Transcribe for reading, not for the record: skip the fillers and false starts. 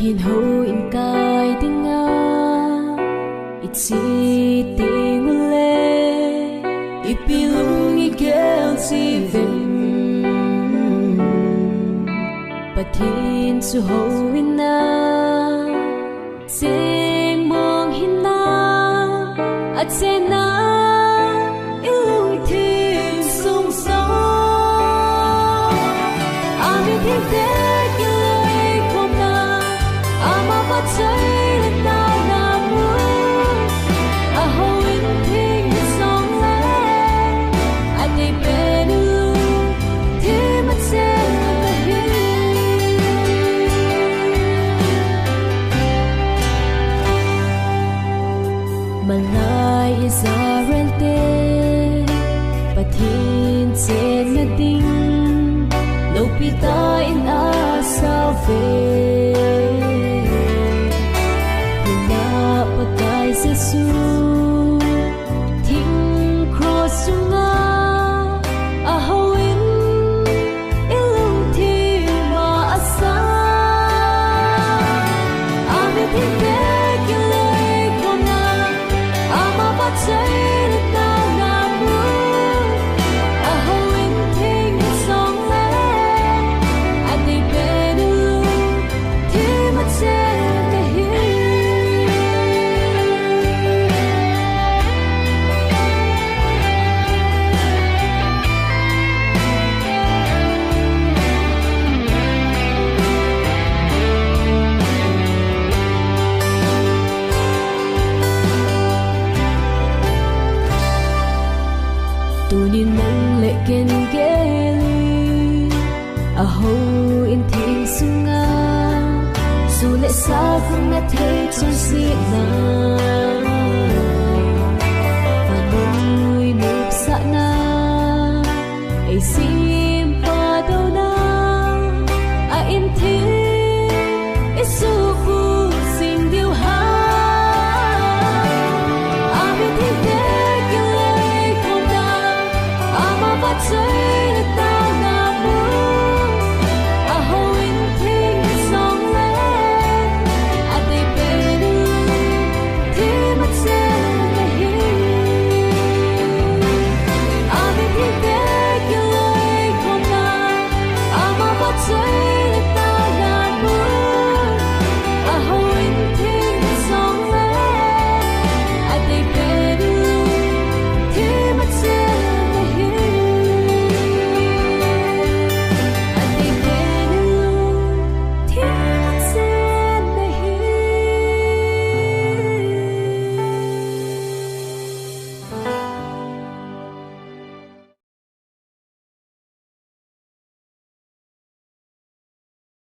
hin houin kai dinga itsi tingule ipilung igel si vem Pathen su houin na sing mong hina at sena ilung tim sung song amin hin tek iloi kom na ama bat say let now na mu a houin ting song le at they benu tim at sen the hill Malay Israel te Pathen sen na ding no pita in asaw fe hina patay sesu ting cross sunga a houin ilung ti ma asa amit hinde say it now now a houin ting song le at they benu tim at sen the tunin nang le ken geli a houin ting sunga su le sa from na take son si na